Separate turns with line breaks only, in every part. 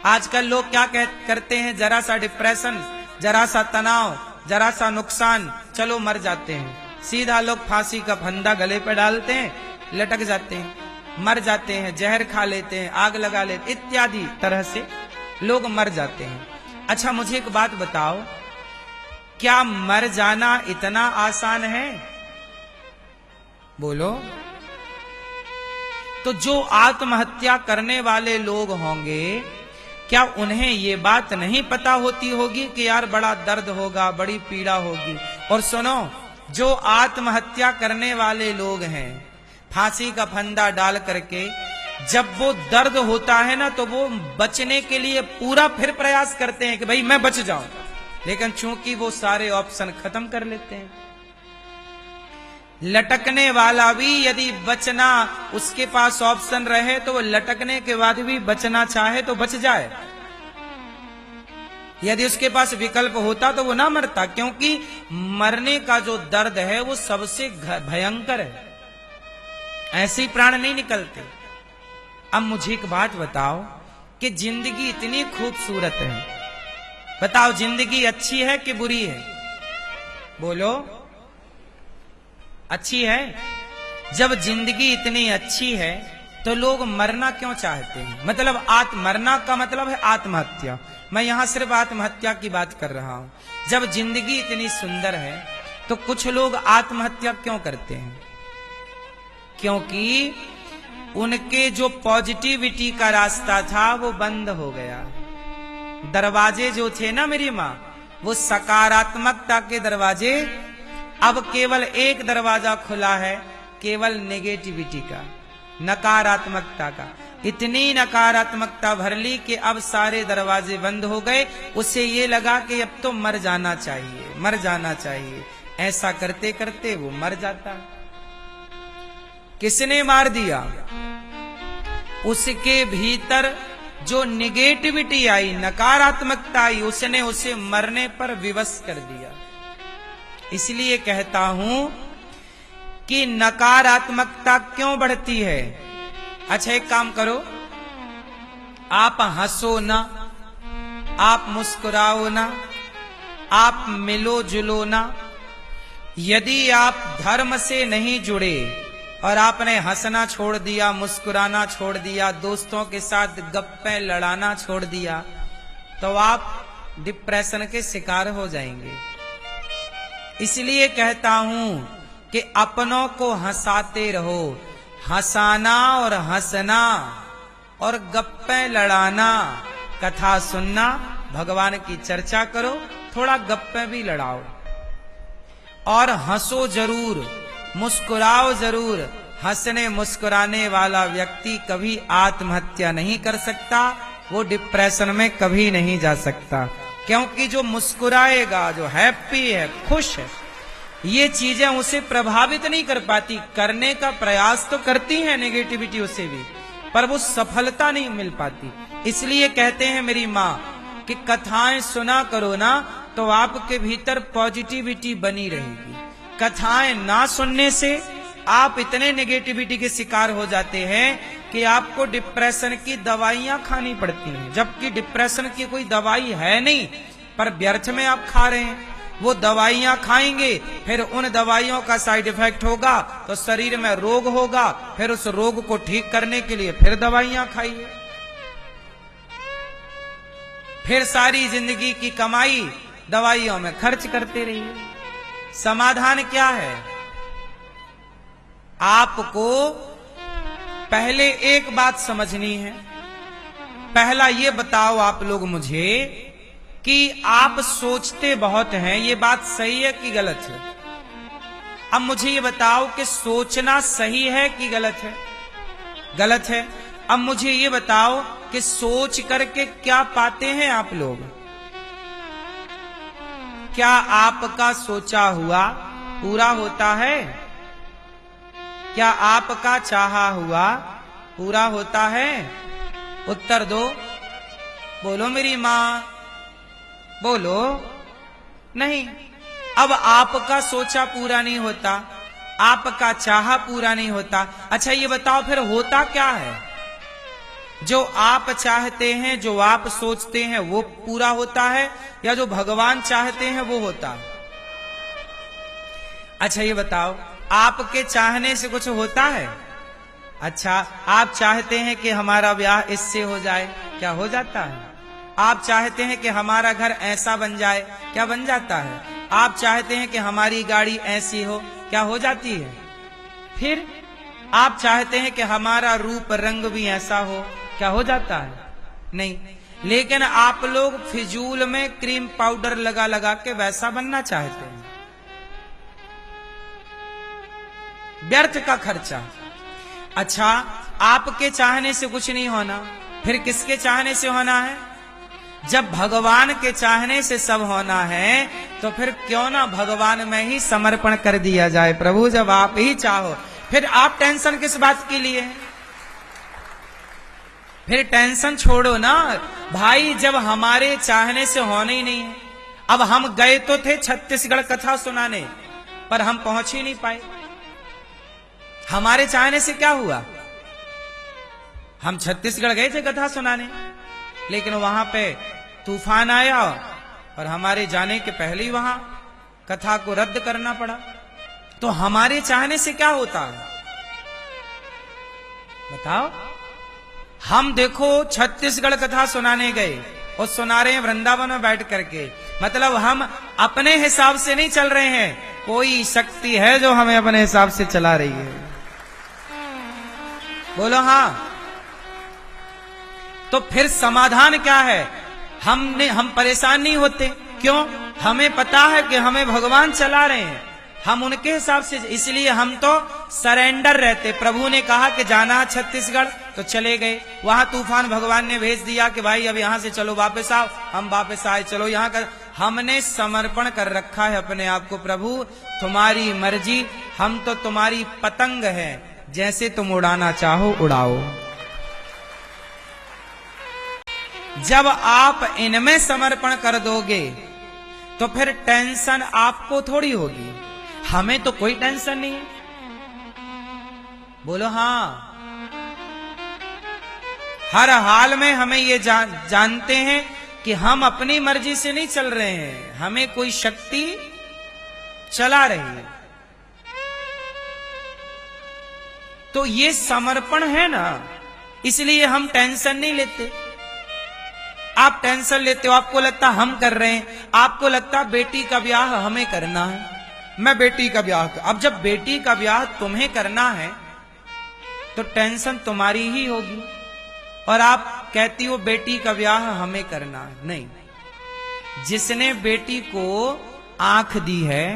आजकल लोग क्या करते हैं, जरा सा डिप्रेशन, जरा सा तनाव, जरा सा नुकसान, चलो मर जाते हैं। सीधा लोग फांसी का फंदा गले पे डालते हैं, लटक जाते हैं, मर जाते हैं, जहर खा लेते हैं, आग लगा लेते, इत्यादि तरह से लोग मर जाते हैं। अच्छा मुझे एक बात बताओ, क्या मर जाना इतना आसान है? बोलो। तो जो आत्महत्या करने वाले लोग होंगे, क्या उन्हें ये बात नहीं पता होती होगी कि यार बड़ा दर्द होगा, बड़ी पीड़ा होगी? और सुनो, जो आत्महत्या करने वाले लोग हैं, फांसी का फंदा डाल करके जब वो दर्द होता है ना, तो वो बचने के लिए पूरा फिर प्रयास करते हैं कि भाई मैं बच जाऊं, लेकिन चूंकि वो सारे ऑप्शन खत्म कर लेते हैं। लटकने वाला भी यदि बचना उसके पास ऑप्शन रहे तो वो लटकने के बाद भी बचना चाहे तो बच जाए। यदि उसके पास विकल्प होता तो वो ना मरता, क्योंकि मरने का जो दर्द है वो सबसे भयंकर है, ऐसे ही प्राण नहीं निकलते। अब मुझे एक बात बताओ कि जिंदगी इतनी खूबसूरत है, बताओ जिंदगी अच्छी है कि बुरी है? बोलो, अच्छी है। जब जिंदगी इतनी अच्छी है तो लोग मरना क्यों चाहते हैं? मतलब मरना का मतलब है आत्महत्या। मैं यहां सिर्फ आत्महत्या की बात कर रहा हूं। जब जिंदगी इतनी सुंदर है तो कुछ लोग आत्महत्या क्यों करते हैं? क्योंकि उनके जो पॉजिटिविटी का रास्ता था वो बंद हो गया। दरवाजे जो थे ना मेरी माँ, वो सकारात्मकता के दरवाजे, अब केवल एक दरवाजा खुला है, केवल नेगेटिविटी का, नकारात्मकता का। इतनी नकारात्मकता भर ली कि अब सारे दरवाजे बंद हो गए। उसे ये लगा कि अब तो मर जाना चाहिए, मर जाना चाहिए। ऐसा करते करते वो मर जाता। किसने मार दिया? उसके भीतर जो निगेटिविटी आई, नकारात्मकता आई, उसने उसे मरने पर विवश कर दिया। इसलिए कहता हूं कि नकारात्मकता क्यों बढ़ती है? अच्छा एक काम करो, आप हंसो ना, आप मुस्कुराओ ना, आप मिलो जुलो ना। यदि आप धर्म से नहीं जुड़े और आपने हंसना छोड़ दिया, मुस्कुराना छोड़ दिया, दोस्तों के साथ गप्पे लड़ाना छोड़ दिया, तो आप डिप्रेशन के शिकार हो जाएंगे। इसलिए कहता हूं कि अपनों को हंसाते रहो। हंसाना और हंसना और गप्पे लड़ाना, कथा सुनना, भगवान की चर्चा करो, थोड़ा गप्पे भी लड़ाओ और हंसो जरूर, मुस्कुराओ जरूर। हंसने मुस्कुराने वाला व्यक्ति कभी आत्महत्या नहीं कर सकता, वो डिप्रेशन में कभी नहीं जा सकता। क्योंकि जो मुस्कुराएगा, जो हैप्पी है, खुश है, ये चीजें उसे प्रभावित नहीं कर पाती। करने का प्रयास तो करती है नेगेटिविटी उसे भी, पर वो सफलता नहीं मिल पाती। इसलिए कहते हैं मेरी माँ कि कथाएं सुना करो ना, तो आपके भीतर पॉजिटिविटी बनी रहेगी। कथाएं ना सुनने से आप इतने नेगेटिविटी के शिकार हो जाते हैं कि आपको डिप्रेशन की दवाइयां खानी पड़ती हैं, जबकि डिप्रेशन की कोई दवाई है नहीं, पर व्यर्थ में आप खा रहे हैं। वो दवाइयां खाएंगे, फिर उन दवाइयों का साइड इफेक्ट होगा तो शरीर में रोग होगा, फिर उस रोग को ठीक करने के लिए फिर दवाइयां खाइए, फिर सारी जिंदगी की कमाई दवाइयों में खर्च करते रहिए। समाधान क्या है? आपको पहले एक बात समझनी है। पहला ये बताओ आप लोग मुझे कि आप सोचते बहुत हैं, ये बात सही है कि गलत है? अब मुझे ये बताओ कि सोचना सही है कि गलत है? गलत है। अब मुझे ये बताओ कि सोच करके क्या पाते हैं आप लोग? क्या आपका सोचा हुआ पूरा होता है? क्या आपका चाहा हुआ पूरा होता है? उत्तर दो, बोलो मेरी मां, बोलो। नहीं। अब आपका सोचा पूरा नहीं होता, आपका चाहा पूरा नहीं होता। अच्छा ये बताओ फिर होता क्या है? जो आप चाहते हैं, जो आप सोचते हैं वो पूरा होता है, या जो भगवान चाहते हैं वो होता है? अच्छा ये बताओ, आपके चाहने से कुछ होता है? अच्छा, आप चाहते हैं कि हमारा ब्याह इससे हो जाए, क्या हो जाता है? आप चाहते हैं कि हमारा घर ऐसा बन जाए, क्या बन जाता है? आप चाहते हैं कि हमारी गाड़ी ऐसी हो, क्या हो जाती है? फिर आप चाहते हैं कि हमारा रूप रंग भी ऐसा हो, क्या हो जाता है? नहीं। लेकिन आप लोग फिजूल में क्रीम पाउडर लगा लगा के वैसा बनना चाहते हैं, व्यर्थ का खर्चा। अच्छा, आपके चाहने से कुछ नहीं होना, फिर किसके चाहने से होना है? जब भगवान के चाहने से सब होना है, तो फिर क्यों ना भगवान में ही समर्पण कर दिया जाए। प्रभु जब आप ही चाहो, फिर आप टेंशन किस बात के लिए है? फिर टेंशन छोड़ो ना भाई, जब हमारे चाहने से होना ही नहीं है। अब हम गए तो थे छत्तीसगढ़ कथा सुनाने, पर हम पहुंच ही नहीं पाए। हमारे चाहने से क्या हुआ? हम छत्तीसगढ़ गए थे कथा सुनाने, लेकिन वहां पे तूफान आया और हमारे जाने के पहले ही वहां कथा को रद्द करना पड़ा। तो हमारे चाहने से क्या होता है बताओ? हम देखो छत्तीसगढ़ कथा सुनाने गए और सुना रहे हैं वृंदावन में बैठ करके, मतलब हम अपने हिसाब से नहीं चल रहे हैं, कोई शक्ति है जो हमें अपने हिसाब से चला रही है। बोलो हाँ। तो फिर समाधान क्या है? हम परेशान नहीं होते, क्यों? हमें पता है कि हमें भगवान चला रहे हैं, हम उनके हिसाब से, इसलिए हम तो सरेंडर रहते। प्रभु ने कहा कि जाना छत्तीसगढ़, तो चले गए। वहां तूफान भगवान ने भेज दिया कि भाई अब यहां से चलो, वापस आओ। हम वापस आए, चलो यहां कर। हमने समर्पण कर रखा है अपने आप को, प्रभु तुम्हारी मर्जी, हम तो तुम्हारी पतंग है, जैसे तुम उड़ाना चाहो उड़ाओ। जब आप इनमें समर्पण कर दोगे तो फिर टेंशन आपको थोड़ी होगी, हमें तो कोई टेंशन नहीं है। बोलो हाँ। हर हाल में हमें ये जानते हैं कि हम अपनी मर्जी से नहीं चल रहे हैं, हमें कोई शक्ति चला रही है। तो ये समर्पण है ना, इसलिए हम टेंशन नहीं लेते। आप टेंशन लेते हो, आपको लगता हम कर रहे हैं, आपको लगता बेटी का ब्याह हमें करना है, मैं बेटी का ब्याह अब जब बेटी का ब्याह तुम्हें करना है तो टेंशन तुम्हारी ही होगी, और आप कहती हो बेटी का ब्याह हमें करना है। नहीं, जिसने बेटी को आंख दी है,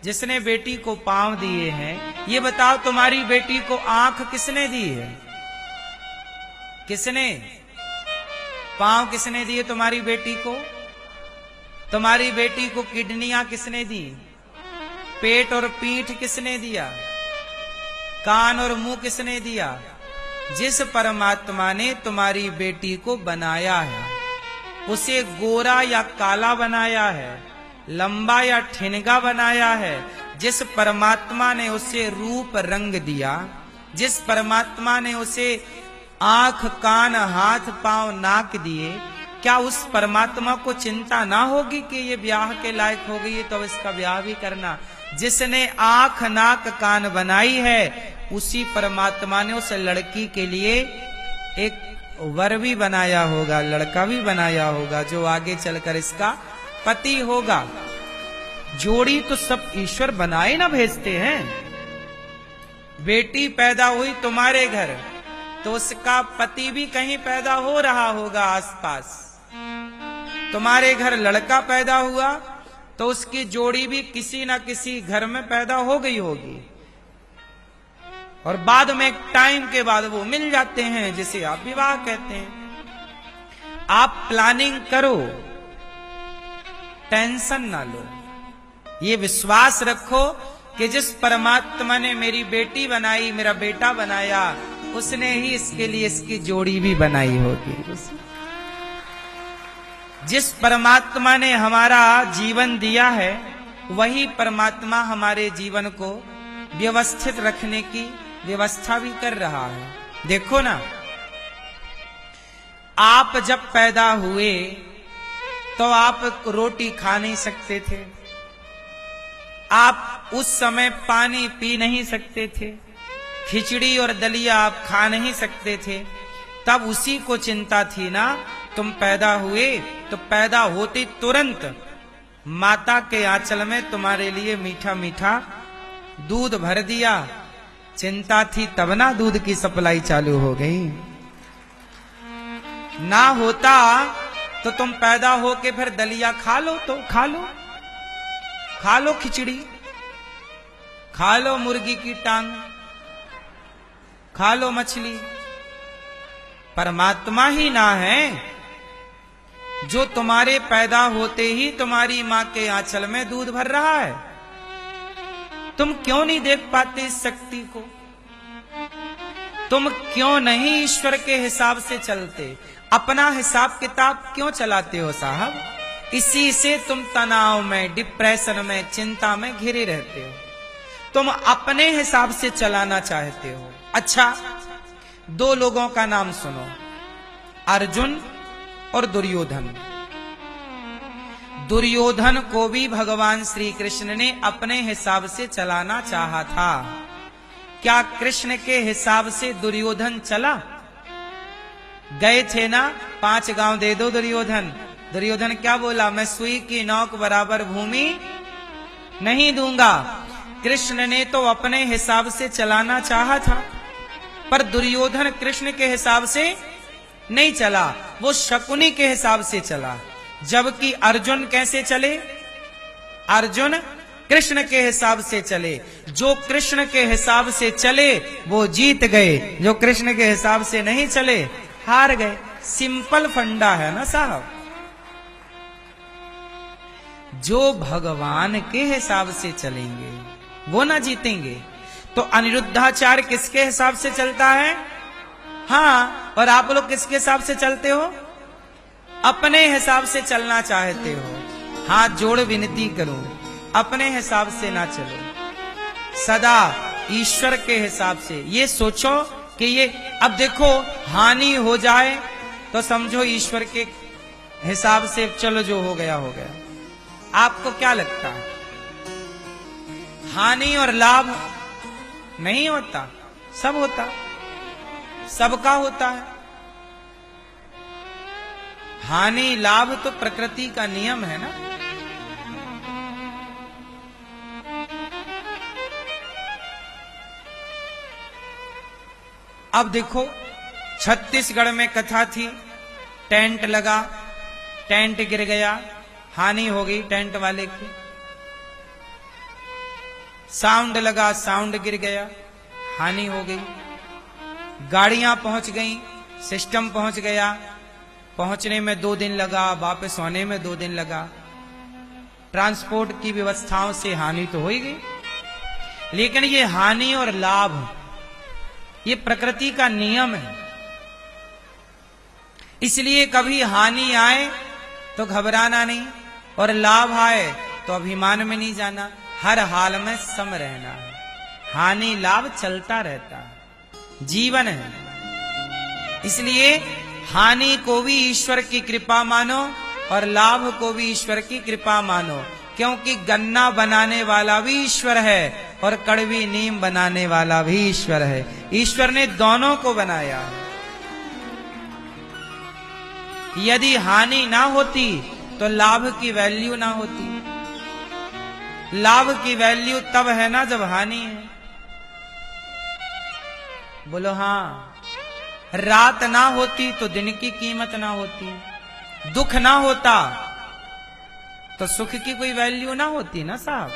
जिसने बेटी को पांव दिए हैं, ये बताओ तुम्हारी बेटी को आंख किसने दी है? किसने? पांव किसने दिए तुम्हारी बेटी को? तुम्हारी बेटी को किडनियां किसने दी? पेट और पीठ किसने दिया? कान और मुंह किसने दिया? जिस परमात्मा ने तुम्हारी बेटी को बनाया है, उसे गोरा या काला बनाया है, लंबा या ठिनगा बनाया है, जिस परमात्मा ने उसे रूप रंग दिया, जिस परमात्मा ने उसे आंख कान हाथ पांव नाक दिए, क्या उस परमात्मा को चिंता ना होगी कि ये ब्याह के लायक हो गई है तो इसका ब्याह भी करना? जिसने आंख नाक कान बनाई है, उसी परमात्मा ने उस लड़की के लिए एक वर भी बनाया होगा, लड़का भी बनाया होगा, जो आगे चलकर इसका पति होगा। जोड़ी तो सब ईश्वर बनाए ना भेजते हैं। बेटी पैदा हुई तुम्हारे घर, तो उसका पति भी कहीं पैदा हो रहा होगा आसपास। तुम्हारे घर लड़का पैदा हुआ तो उसकी जोड़ी भी किसी ना किसी घर में पैदा हो गई होगी, और बाद में एक टाइम के बाद वो मिल जाते हैं, जिसे आप विवाह कहते हैं। आप प्लानिंग करो, टेंशन ना लो, ये विश्वास रखो कि जिस परमात्मा ने मेरी बेटी बनाई, मेरा बेटा बनाया, उसने ही इसके लिए इसकी जोड़ी भी बनाई होगी। जिस परमात्मा ने हमारा जीवन दिया है, वही परमात्मा हमारे जीवन को व्यवस्थित रखने की व्यवस्था भी कर रहा है। देखो ना, आप जब पैदा हुए तो आप रोटी खा नहीं सकते थे, आप उस समय पानी पी नहीं सकते थे, खिचड़ी और दलिया आप खा नहीं सकते थे। तब उसी को चिंता थी ना, तुम पैदा हुए तो पैदा होते तुरंत माता के आंचल में तुम्हारे लिए मीठा मीठा दूध भर दिया। चिंता थी तब ना दूध की सप्लाई चालू हो गई। ना होता तो तुम पैदा होके फिर दलिया खा लो, तो खा लो खिचड़ी, खा लो मुर्गी की टांग, खा लो मछली। परमात्मा ही ना है जो तुम्हारे पैदा होते ही तुम्हारी मां के आंचल में दूध भर रहा है। तुम क्यों नहीं देख पाते इस शक्ति को? तुम क्यों नहीं ईश्वर के हिसाब से चलते? अपना हिसाब किताब क्यों चलाते हो साहब? इसी से तुम तनाव में, डिप्रेशन में, चिंता में घिरे रहते हो। तुम अपने हिसाब से चलाना चाहते हो। अच्छा, दो लोगों का नाम सुनो, अर्जुन और दुर्योधन। दुर्योधन को भी भगवान श्री कृष्ण ने अपने हिसाब से चलाना चाहा था। क्या कृष्ण के हिसाब से दुर्योधन चला? गए थे ना, 5 गांव दे दो दुर्योधन। दुर्योधन क्या बोला? मैं सुई की नोक बराबर भूमि नहीं दूंगा। कृष्ण ने तो अपने हिसाब से चलाना चाहा था, पर दुर्योधन कृष्ण के हिसाब से नहीं चला, वो शकुनी के हिसाब से चला। जबकि अर्जुन कैसे चले? अर्जुन कृष्ण के हिसाब से चले। जो कृष्ण के हिसाब से चले वो जीत गए, जो कृष्ण के हिसाब से नहीं चले हार गए। सिंपल फंडा है ना साहब। जो भगवान के हिसाब से चलेंगे वो ना जीतेंगे। तो अनिरुद्धाचार्य किसके हिसाब से चलता है? हाँ, और आप लोग किसके हिसाब से चलते हो? अपने हिसाब से चलना चाहते हो। हाथ जोड़ विनती करूं, अपने हिसाब से ना चलो, सदा ईश्वर के हिसाब से। ये सोचो कि ये अब देखो हानि हो जाए तो समझो ईश्वर के हिसाब से चलो, जो हो गया हो गया। आपको क्या लगता है? हानि और लाभ नहीं होता? सब होता, सबका होता है। हानि लाभ तो प्रकृति का नियम है ना। अब देखो, छत्तीसगढ़ में कथा थी, टेंट लगा, टेंट गिर गया, हानि हो गई टेंट वाले की। साउंड लगा, साउंड गिर गया, हानि हो गई। गाड़ियां पहुंच गई, सिस्टम पहुंच गया, पहुंचने में 2 दिन लगा, वापस होने में 2 दिन लगा। ट्रांसपोर्ट की व्यवस्थाओं से हानि तो हो ही गई। लेकिन ये हानि और लाभ ये प्रकृति का नियम है। इसलिए कभी हानि आए तो घबराना नहीं, और लाभ आए तो अभिमान में नहीं जाना। हर हाल में सम रहना है। हानि लाभ चलता रहता है, जीवन है। इसलिए हानि को भी ईश्वर की कृपा मानो और लाभ को भी ईश्वर की कृपा मानो, क्योंकि गन्ना बनाने वाला भी ईश्वर है और कड़वी नीम बनाने वाला भी ईश्वर है। ईश्वर ने दोनों को बनाया है। यदि हानि ना होती तो लाभ की वैल्यू ना होती। लाभ की वैल्यू तब है ना जब हानि है। बोलो हाँ। रात ना होती तो दिन की कीमत ना होती, दुख ना होता तो सुख की कोई वैल्यू ना होती ना साहब।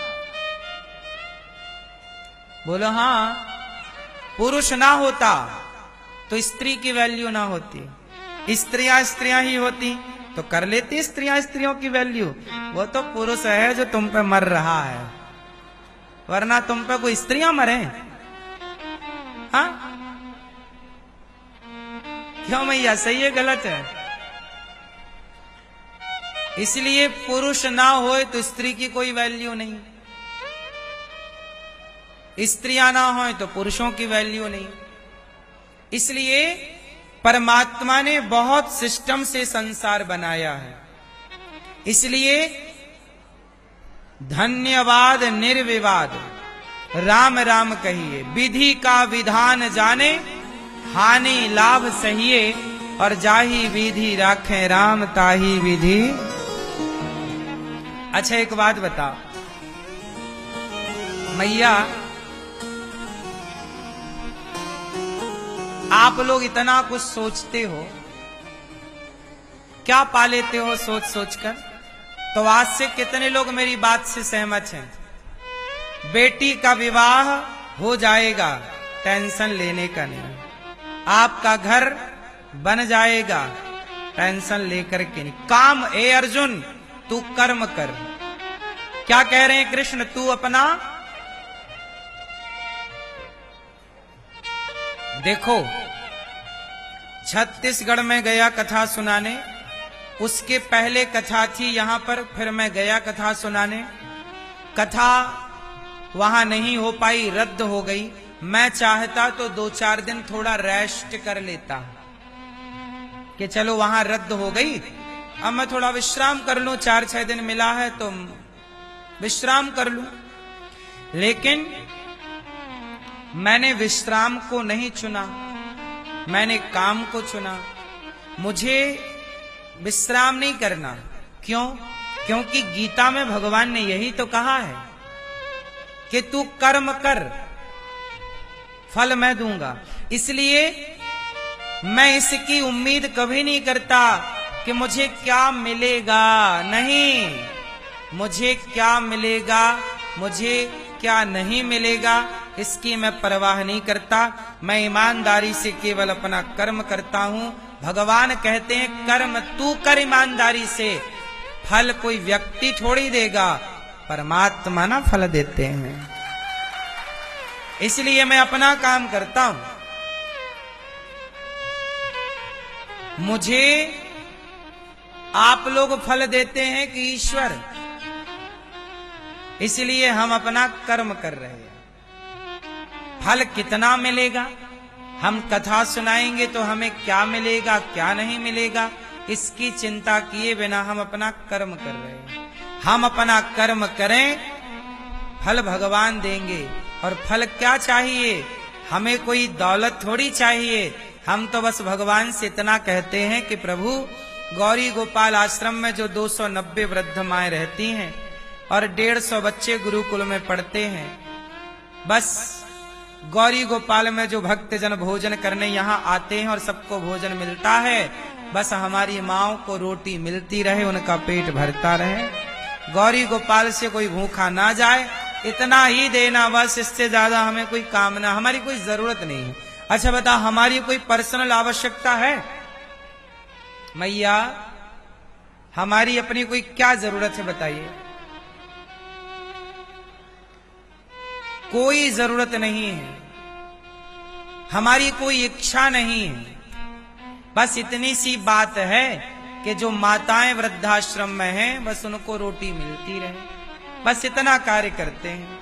बोलो हाँ। पुरुष ना होता तो स्त्री की वैल्यू ना होती, स्त्रियां स्त्रियां ही होती तो कर लेती स्त्रियां स्त्रियों की वैल्यू। वो तो पुरुष है जो तुम पे मर रहा है, वरना तुम पे कोई स्त्रियां मरे? हाँ क्यों मैया, सही है गलत है? इसलिए पुरुष ना होए तो स्त्री की कोई वैल्यू नहीं, स्त्रियां ना होए तो पुरुषों की वैल्यू नहीं। इसलिए परमात्मा ने बहुत सिस्टम से संसार बनाया है, इसलिए धन्यवाद निर्विवाद राम राम कहिए। विधि का विधान जाने, हानि लाभ सहिए, और जाही विधि राखें राम ताही विधि। अच्छा एक बात बताओ मैया, आप लोग इतना कुछ सोचते हो, क्या पा लेते हो सोच सोचकर? तो आज से कितने लोग मेरी बात से सहमत हैं? बेटी का विवाह हो जाएगा, टेंशन लेने का नहीं। आपका घर बन जाएगा, टेंशन लेकर के नहीं। काम ए अर्जुन तू कर्म कर। क्या कह रहे हैं कृष्ण? तू अपना देखो, छत्तीसगढ़ में गया कथा सुनाने, उसके पहले कथा थी यहां पर, फिर मैं गया कथा सुनाने। कथा वहां नहीं हो पाई, रद्द हो गई। मैं चाहता तो 2-4 दिन थोड़ा रेस्ट कर लेता कि चलो वहां रद्द हो गई, अब मैं थोड़ा विश्राम कर लूं, 4-6 दिन मिला है तो विश्राम कर लूं। लेकिन मैंने विश्राम को नहीं चुना, मैंने काम को चुना। मुझे विश्राम नहीं करना। क्यों? क्योंकि गीता में भगवान ने यही तो कहा है कि तू कर्म कर, फल मैं दूंगा। इसलिए मैं इसकी उम्मीद कभी नहीं करता कि मुझे क्या मिलेगा। नहीं, मुझे क्या मिलेगा, मुझे क्या नहीं मिलेगा, इसकी मैं परवाह नहीं करता। मैं ईमानदारी से केवल अपना कर्म करता हूं। भगवान कहते हैं कर्म तू कर ईमानदारी से, फल कोई व्यक्ति थोड़ी देगा, परमात्मा ना फल देते हैं। इसलिए मैं अपना काम करता हूं। मुझे आप लोग फल देते हैं कि ईश्वर? इसलिए हम अपना कर्म कर रहे हैं। फल कितना मिलेगा, हम कथा सुनाएंगे तो हमें क्या मिलेगा क्या नहीं मिलेगा, इसकी चिंता किए बिना हम अपना कर्म कर रहे हैं। हम अपना कर्म करें, फल भगवान देंगे। और फल क्या चाहिए? हमें कोई दौलत थोड़ी चाहिए। हम तो बस भगवान से इतना कहते हैं कि प्रभु, गौरी गोपाल आश्रम में जो 290 वृद्ध माएं रहती हैं और 150 बच्चे गुरुकुल में पढ़ते हैं, बस गौरी गोपाल में जो भक्तजन भोजन करने यहाँ आते हैं और सबको भोजन मिलता है, बस हमारी माओं को रोटी मिलती रहे, उनका पेट भरता रहे, गौरी गोपाल से कोई भूखा ना जाए, इतना ही देना बस। इससे ज्यादा हमें कोई कामना, हमारी कोई जरूरत नहीं है। अच्छा बता, हमारी कोई पर्सनल आवश्यकता है मैया? हमारी अपनी कोई क्या जरूरत है बताइए? कोई जरूरत नहीं है, हमारी कोई इच्छा नहीं है। बस इतनी सी बात है कि जो माताएं वृद्धाश्रम में हैं, बस उनको रोटी मिलती रहे, बस इतना कार्य करते हैं।